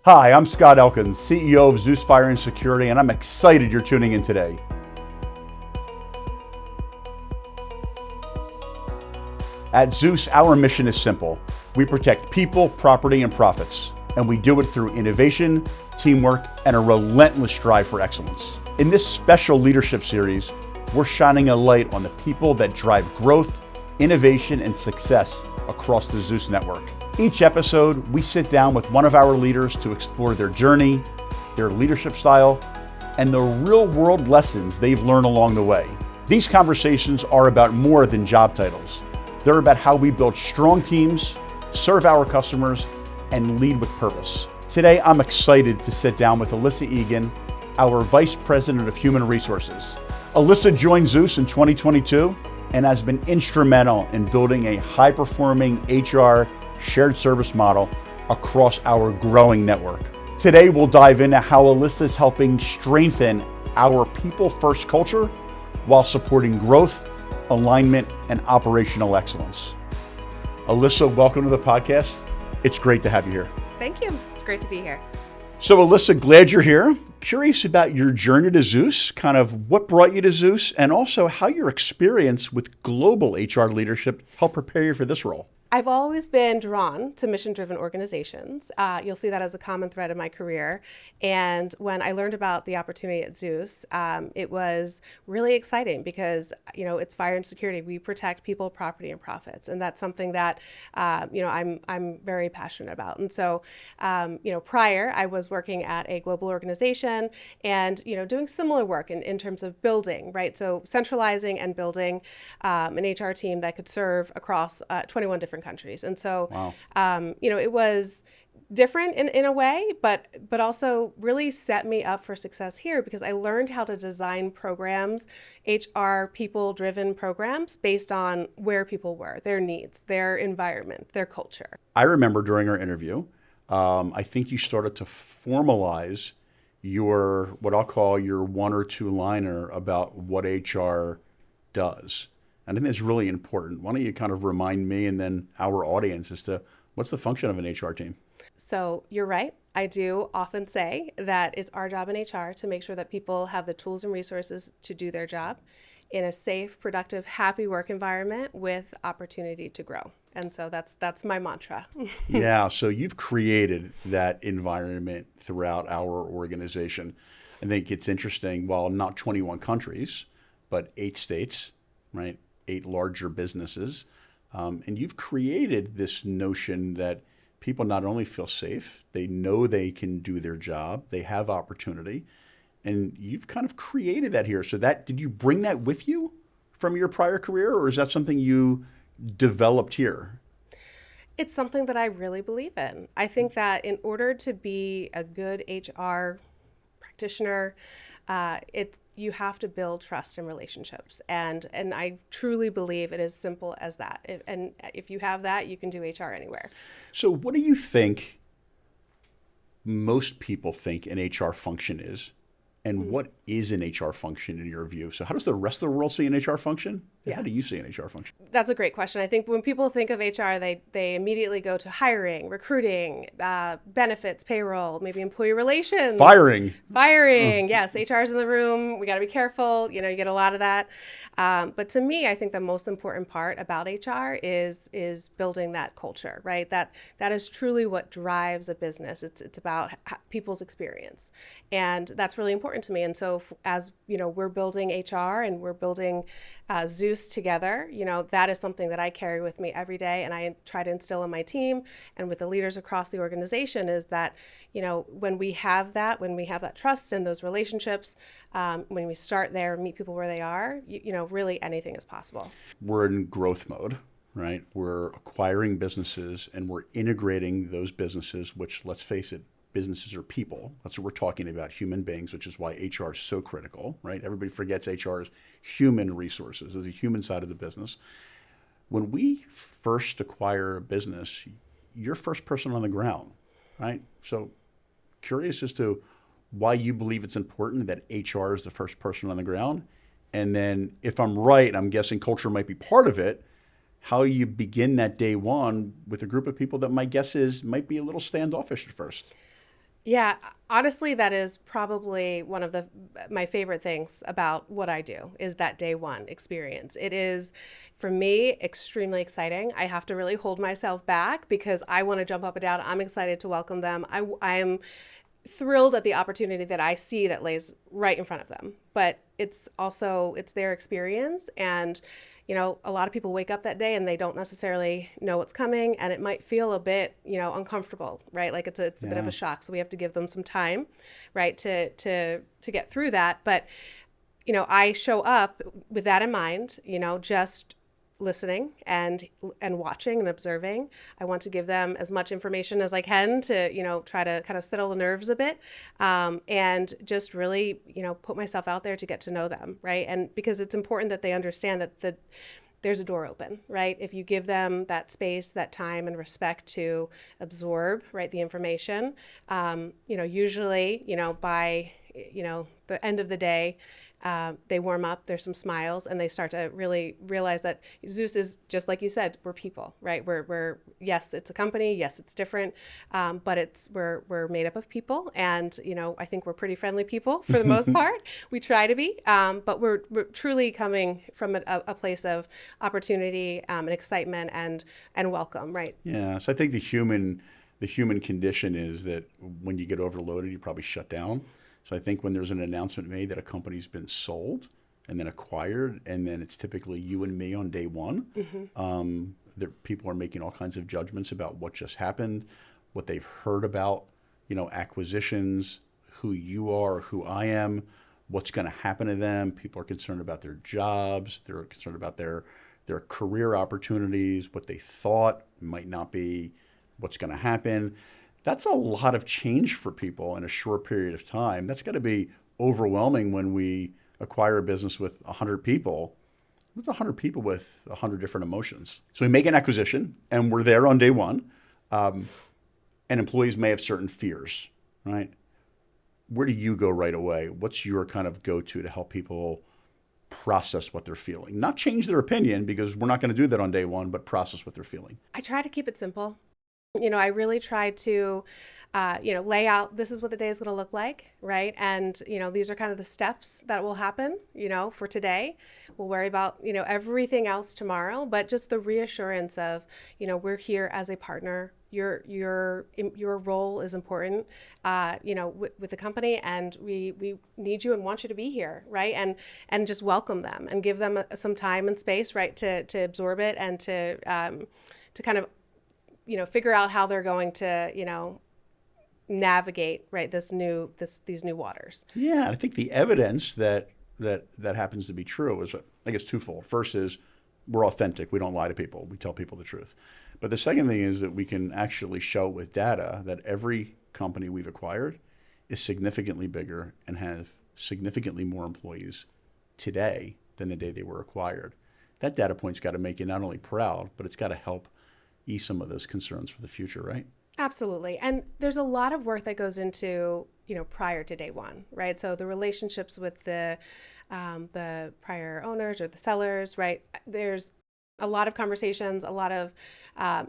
Hi, I'm Scott Elkins, CEO of Zeus Fire and Security, and I'm excited you're tuning in today. At Zeus, our mission is simple. We protect people, property, and profits, and we do it through innovation, teamwork, and a relentless drive for excellence. In this special leadership series, we're shining a light on the people that drive growth, innovation, and success across the Zeus network. Each episode, we sit down with one of our leaders to explore their journey, their leadership style, and the real-world lessons they've learned along the way. These conversations are about more than job titles. They're about how we build strong teams, serve our customers, and lead with purpose. Today, I'm excited to sit down with Alyssa Eagan, our Vice President of Human Resources. Alyssa joined Zeus in 2022 and has been instrumental in building a high-performing HR shared service model across our growing network. Today, we'll dive into how Alyssa is helping strengthen our people-first culture while supporting growth, alignment, and operational excellence. Alyssa, welcome to the podcast. It's great to have you here. Thank you. It's great to be here. So Alyssa, glad you're here. Curious about your journey to Zeus, kind of what brought you to Zeus, and also how your experience with global HR leadership helped prepare you for this role. I've always been drawn to mission-driven organizations. You'll see that as a common thread in my career. And when I learned about the opportunity at Zeus, it was really exciting because, it's fire and security. We protect people, property, and profits. And that's something that, I'm very passionate about. And so, prior, I was working at a global organization and, doing similar work in terms of building, right? So centralizing and building an HR team that could serve across 21 different countries. And so, Wow. It was different in a way, but also really set me up for success here because I learned how to design programs, HR people-driven programs based on where people were, their needs, their environment, their culture. I remember during our interview, I think you started to formalize your, what I'll call your one or two liner about what HR does. And I think that's really important. Why don't you kind of remind me and then our audience as to what's the function of an HR team? So you're right. I do often say that it's our job in HR to make sure that people have the tools and resources to do their job in a safe, productive, happy work environment with opportunity to grow. And so that's my mantra. Yeah, so you've created that environment throughout our organization. I think it's interesting, while not 21 countries, but 8 states, right? 8 larger businesses. And you've created this notion that people not only feel safe, they know they can do their job, they have opportunity, and you've kind of created that here. So did you bring that with you from your prior career, or is that something you developed here? It's something that I really believe in. I think that in order to be a good HR practitioner, you have to build trust and relationships. And I truly believe it is simple as that. And if you have that, you can do HR anywhere. So what do you think most people think an HR function is? And what is an HR function in your view? So how does the rest of the world see an HR function? Yeah. How do you see an HR function? That's a great question. I think when people think of HR, they immediately go to hiring, recruiting, benefits, payroll, maybe employee relations. Firing. Yes, HR's in the room. We got to be careful. You get a lot of that. But to me, I think the most important part about HR is building that culture, right? That is truly what drives a business. It's about people's experience. And that's really important to me. And so as we're building HR and we're building Zeus together, that is something that I carry with me every day, and I try to instill in my team and with the leaders across the organization is that, when we have that trust and those relationships, when we start there and meet people where they are, really anything is possible. We're in growth mode, right? We're acquiring businesses and we're integrating those businesses, which, let's face it, businesses are people. That's what we're talking about, human beings, which is why HR is so critical, right? Everybody forgets HR is human resources, is the human side of the business. When we first acquire a business, you're first person on the ground, right? So curious as to why you believe it's important that HR is the first person on the ground. And then if I'm right, I'm guessing culture might be part of it, how you begin that day one with a group of people that my guess is might be a little standoffish at first. Yeah, honestly, that is probably one of my favorite things about what I do is that day one experience. It is, for me, extremely exciting. I have to really hold myself back because I want to jump up and down. I'm excited to welcome them. I am thrilled at the opportunity that I see that lays right in front of them. But it's also it's their experience, and a lot of people wake up that day and they don't necessarily know what's coming, and it might feel a bit uncomfortable, right? Like it's a bit of Yeah. a shock. So we have to give them some time, right, to get through that. But I show up with that in mind, just listening and watching and observing. I want to give them as much information as I can to, try to kind of settle the nerves a bit, and just really, put myself out there to get to know them, right? And because it's important that they understand that there's a door open, right? If you give them that space, that time, and respect to absorb, right, the information, usually, by, the end of the day, they warm up, there's some smiles, and they start to really realize that Zeus is, just like you said, we're people, right? We're yes, it's a company, yes, it's different, but we're made up of people, and I think we're pretty friendly people for the most part. We try to be, but we're truly coming from a place of opportunity, and excitement and welcome, right? Yeah. So I think the human condition is that when you get overloaded, you probably shut down. So I think when there's an announcement made that a company's been sold and then acquired, and then it's typically you and me on day one, people are making all kinds of judgments about what just happened, what they've heard about, acquisitions, who you are, who I am, what's going to happen to them. People are concerned about their jobs. They're concerned about their career opportunities, what they thought might not be what's going to happen. That's a lot of change for people in a short period of time. That's got to be overwhelming when we acquire a business with 100 people. That's 100 people with 100 different emotions. So we make an acquisition and we're there on day one. And employees may have certain fears, right? Where do you go right away? What's your kind of go-to to help people process what they're feeling? Not change their opinion, because we're not going to do that on day one, but process what they're feeling. I try to keep it simple. I really try to, lay out, this is what the day is going to look like, right? And, these are kind of the steps that will happen, for today. We'll worry about, everything else tomorrow, but just the reassurance of, we're here as a partner. Your role is important, with the company, and we need you and want you to be here, right? And just welcome them and give them some time and space, right, to absorb it and to kind of figure out how they're going to, navigate, right, these new waters. Yeah, I think the evidence that happens to be true is, I guess, twofold. First is we're authentic. We don't lie to people. We tell people the truth. But the second thing is that we can actually show with data that every company we've acquired is significantly bigger and has significantly more employees today than the day they were acquired. That data point's got to make you not only proud, but it's got to help ease some of those concerns for the future, right? Absolutely. And there's a lot of work that goes into, prior to day one, right? So the relationships with the prior owners or the sellers, right? There's a lot of conversations, a lot of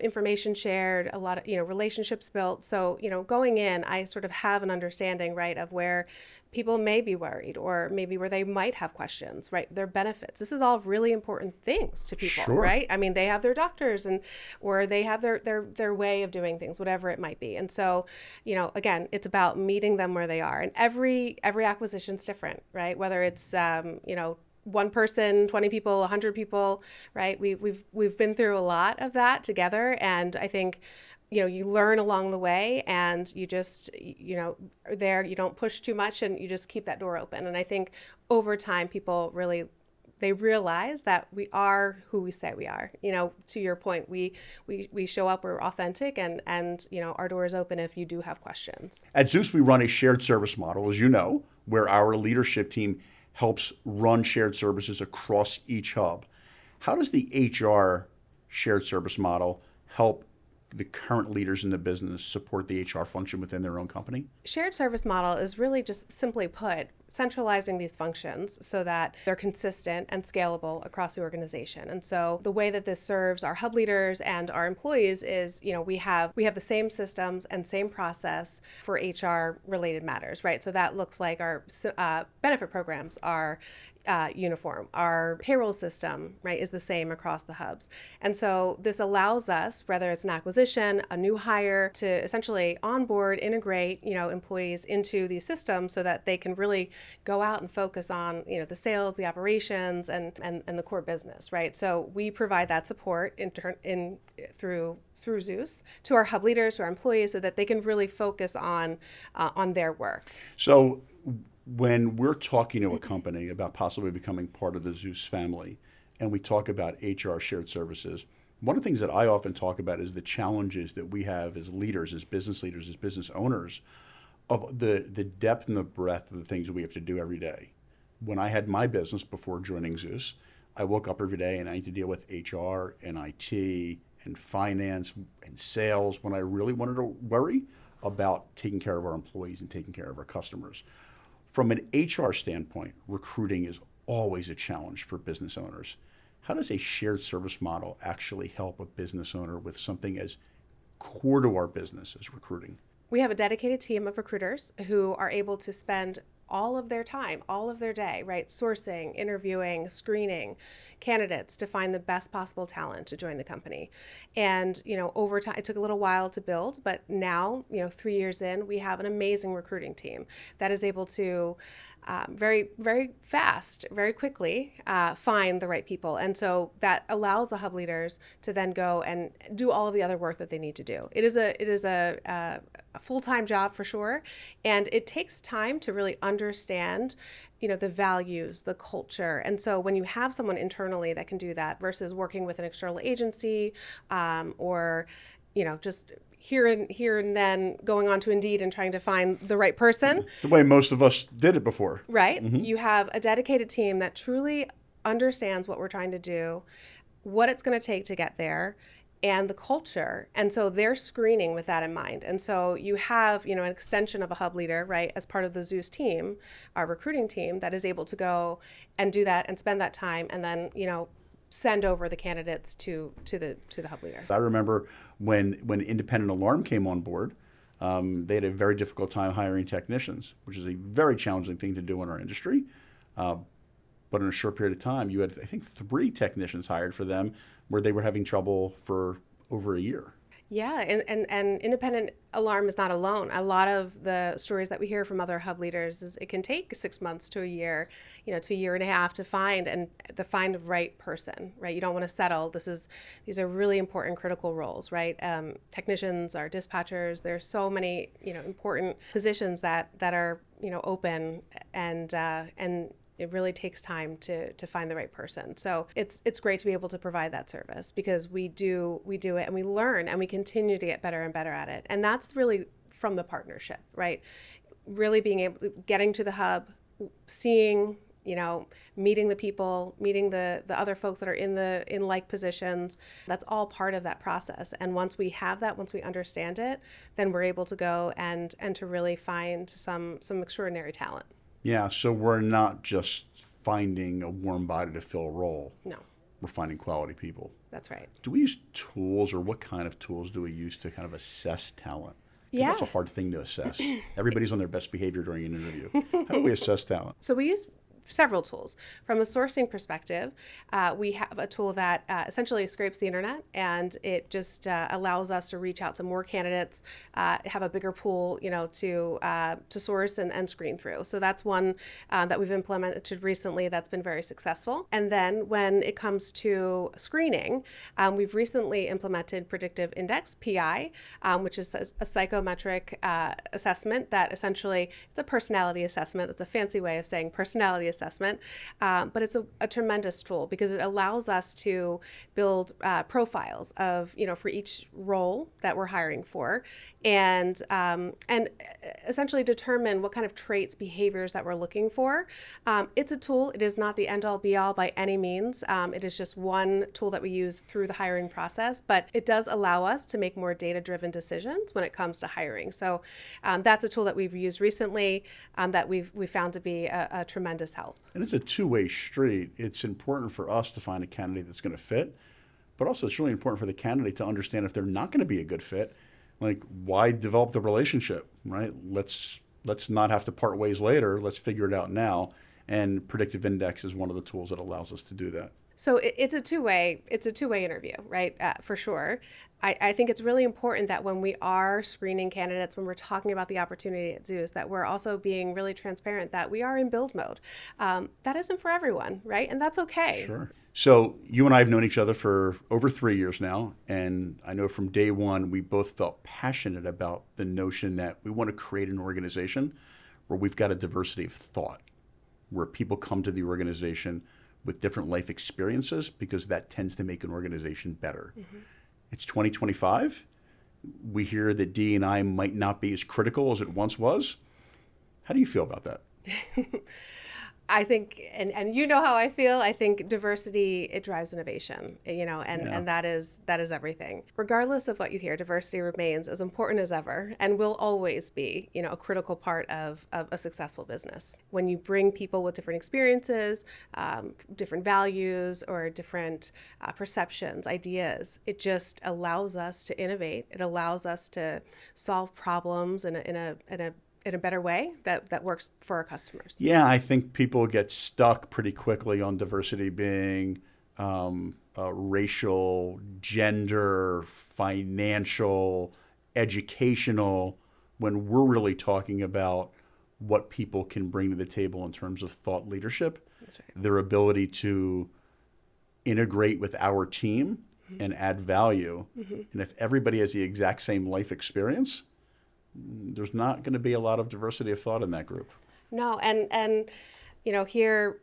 information shared, a lot of, relationships built. So, going in, I sort of have an understanding, right, of where people may be worried or maybe where they might have questions, right? Their benefits. This is all really important things to people, Sure. right? I mean, they have their doctors or they have their way of doing things, whatever it might be. And so, again, it's about meeting them where they are. And every acquisition's different, right? Whether it's, one person, 20 people, 100 people, right? We've been through a lot of that together, and I think you learn along the way, and you just there you don't push too much, and you just keep that door open. And I think over time, people really they realize that we are who we say we are. To your point, we show up, we're authentic, and our door is open if you do have questions. At Zeus, we run a shared service model, as you know, where our leadership team helps run shared services across each hub. How does the HR shared service model help the current leaders in the business support the HR function within their own company? Shared service model is really just simply put centralizing these functions so that they're consistent and scalable across the organization. And so the way that this serves our hub leaders and our employees is, we have the same systems and same process for HR related matters, right? So that looks like our benefit programs are uniform. Our payroll system, right, is the same across the hubs. And so this allows us, whether it's an acquisition, a new hire, to essentially onboard, integrate, employees into these systems so that they can really go out and focus on, the sales, the operations, and the core business, right? So we provide that support through Zeus to our hub leaders, to our employees, so that they can really focus on their work. So when we're talking to a company about possibly becoming part of the Zeus family, and we talk about HR shared services, one of the things that I often talk about is the challenges that we have as leaders, as business owners, of the depth and the breadth of the things that we have to do every day. When I had my business before joining Zeus, I woke up every day and I had to deal with HR and IT and finance and sales when I really wanted to worry about taking care of our employees and taking care of our customers. From an HR standpoint, recruiting is always a challenge for business owners. How does a shared service model actually help a business owner with something as core to our business as recruiting? We have a dedicated team of recruiters who are able to spend all of their time, all of their day, right, sourcing, interviewing, screening candidates to find the best possible talent to join the company. And, over time, it took a little while to build, but now, 3 years in, we have an amazing recruiting team that is able to very, very fast, very quickly find the right people. And so that allows the hub leaders to then go and do all of the other work that they need to do. It is a full-time job for sure, and it takes time to really understand the values, the culture. And so when you have someone internally that can do that versus working with an external agency or just here and then going on to Indeed and trying to find the right person. The way most of us did it before. Right. Mm-hmm. You have a dedicated team that truly understands what we're trying to do, what it's going to take to get there, and the culture. And so they're screening with that in mind. And so you have, an extension of a hub leader, right, as part of the Zeus team, our recruiting team, that is able to go and do that and spend that time and then, send over the candidates to the hub leader. I remember when Independent Alarm came on board, they had a very difficult time hiring technicians, which is a very challenging thing to do in our industry. But in a short period of time, you had, I think, 3 technicians hired for them where they were having trouble for over a year. Yeah, and Independent Alarm is not alone. A lot of the stories that we hear from other hub leaders is it can take 6 months to a year, to a year and a half to find the right person, right? You don't want to settle. These are really important, critical roles, right? Technicians, our dispatchers. There's so many, important positions that are, open, and it really takes time to find the right person. So it's great to be able to provide that service because we do it and we learn and we continue to get better and better at it. And that's really from the partnership, right? Really getting to the hub, seeing, meeting the people, meeting the other folks that are in like positions. That's all part of that process. And once we have that, once we understand it, then we're able to go and to really find some extraordinary talent. Yeah, so we're not just finding a warm body to fill a role. No. We're finding quality people. That's right. Do we use tools, or what kind of tools do we use to kind of assess talent? Yeah. That's a hard thing to assess. Everybody's on their best behavior during an interview. How do we assess talent? So we use several tools. From a sourcing perspective, we have a tool that essentially scrapes the internet, and it just allows us to reach out to more candidates, have a bigger pool, to source and screen through. So that's one that we've implemented recently that's been very successful. And then when it comes to screening, we've recently implemented Predictive Index, PI, which is a psychometric assessment that essentially, it's a personality assessment. It's a fancy way of saying personality assessment, but it's a tremendous tool because it allows us to build profiles of, for each role that we're hiring for, and essentially determine what kind of traits, behaviors that we're looking for. It's a tool. It is not the end-all be-all by any means. It is just one tool that we use through the hiring process, but it does allow us to make more data-driven decisions when it comes to hiring. So that's a tool that we've used recently that we found to be a tremendous help. And it's a two-way street. It's important for us to find a candidate that's going to fit, but also it's really important for the candidate to understand if they're not going to be a good fit. Like, why develop the relationship, right? Let's not have to part ways later. Let's figure it out now. And predictive index is one of the tools that allows us to do that. So it's a two-way interview, right? For sure. I think it's really important that when we are screening candidates, when we're talking about the opportunity at Zeus, that we're also being really transparent that we are in build mode. That isn't for everyone, right? And that's okay. Sure. So you and I have known each other for over 3 years now, and I know from day one we both felt passionate about the notion that we want to create an organization where we've got a diversity of thought, where people come to the organization with different life experiences, because that tends to make an organization better. Mm-hmm. It's 2025. We hear that D&I might not be as critical as it once was. How do you feel about that? I think, and you know how I feel, I think diversity, it drives innovation, and that is everything. Regardless of what you hear, diversity remains as important as ever and will always be, a critical part of a successful business. When you bring people with different experiences, different values, or different perceptions, ideas, it just allows us to innovate. It allows us to solve problems in a better way that works for our customers. Yeah, I think people get stuck pretty quickly on diversity being racial, gender, financial, educational, when we're really talking about what people can bring to the table in terms of thought leadership. That's right. Their ability to integrate with our team and add value. Mm-hmm. And if everybody has the exact same life experience, there's not going to be a lot of diversity of thought in that group. No, and here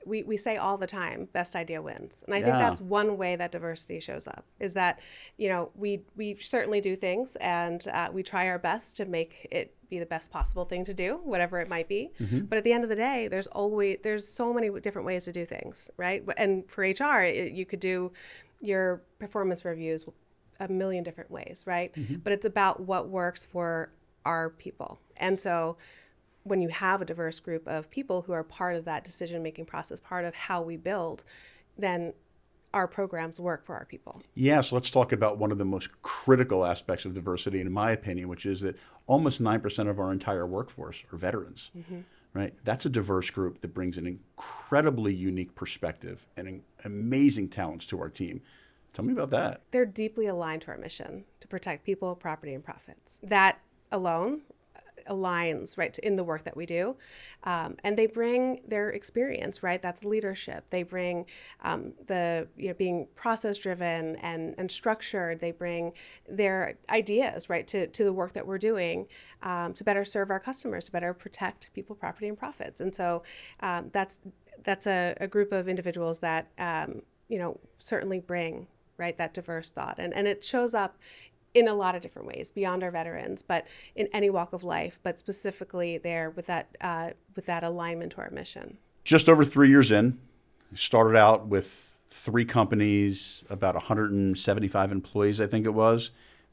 we say all the time, best idea wins. And I think that's one way that diversity shows up, is that, we certainly do things and we try our best to make it be the best possible thing to do, whatever it might be. Mm-hmm. But at the end of the day, there's so many different ways to do things, right? And for HR, you could do your performance reviews a million different ways, right? Mm-hmm. But it's about what works for our people. And so when you have a diverse group of people who are part of that decision-making process, part of how we build, then our programs work for our people. Yeah, so let's talk about one of the most critical aspects of diversity, in my opinion, which is that almost 9% of our entire workforce are veterans, mm-hmm. right? That's a diverse group that brings an incredibly unique perspective and amazing talents to our team. Tell me about that. They're deeply aligned to our mission to protect people, property, and profits. That alone aligns right in the work that we do, and they bring their experience, right? That's leadership. They bring being process driven and structured. They bring their ideas, right, to the work that we're doing to better serve our customers, to better protect people, property, and profits. And so that's a group of individuals that certainly bring right that diverse thought, and it shows up in a lot of different ways beyond our veterans, but in any walk of life, but specifically there with that alignment to our mission. Just over 3 years in, started out with 3 companies, about 175 employees, I think it was.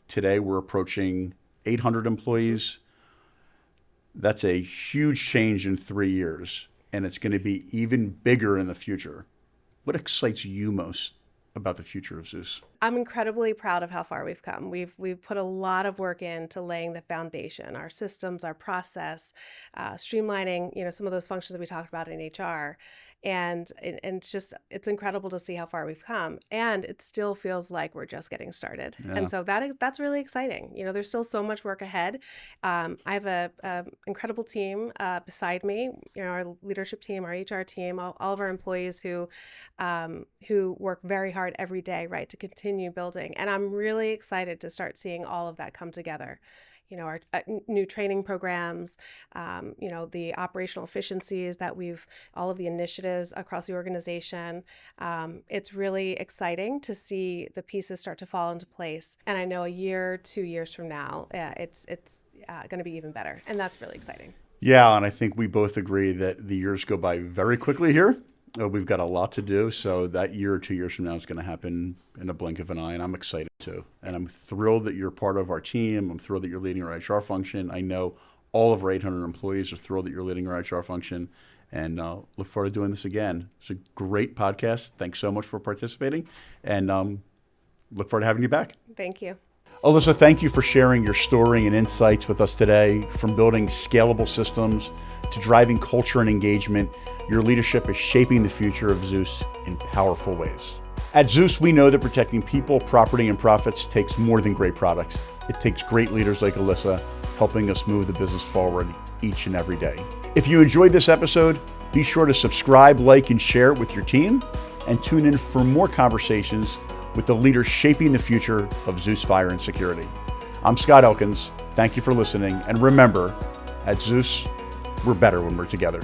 Today we're approaching 800 employees. That's a huge change in 3 years, and it's going to be even bigger in the future. What excites you most about the future of Zeus? I'm incredibly proud of how far we've come. We've put a lot of work into laying the foundation, our systems, our process, streamlining, some of those functions that we talked about in HR. And it's incredible to see how far we've come. And it still feels like we're just getting started. Yeah. And so that's really exciting. There's still so much work ahead. I have a incredible team beside me, our leadership team, our HR team, all of our employees who work very hard every day, right, to continue building. And I'm really excited to start seeing all of that come together. Our new training programs, the operational efficiencies that all of the initiatives across the organization. It's really exciting to see the pieces start to fall into place. And I know a year, 2 years from now, it's going to be even better. And that's really exciting. Yeah, and I think we both agree that the years go by very quickly here. We've got a lot to do, so that year or 2 years from now is going to happen in a blink of an eye, and I'm excited too. And I'm thrilled that you're part of our team. I'm thrilled that you're leading our HR function. I know all of our 800 employees are thrilled that you're leading our HR function, and look forward to doing this again. It's a great podcast. Thanks so much for participating, and look forward to having you back. Thank you. Alyssa, thank you for sharing your story and insights with us today. From building scalable systems to driving culture and engagement, your leadership is shaping the future of Zeus in powerful ways. At Zeus, we know that protecting people, property, and profits takes more than great products. It takes great leaders like Alyssa helping us move the business forward each and every day. If you enjoyed this episode, be sure to subscribe, like, and share it with your team, and tune in for more conversations with the leaders shaping the future of Zeus Fire and Security. I'm Scott Elkins. Thank you for listening. And remember, at Zeus, we're better when we're together.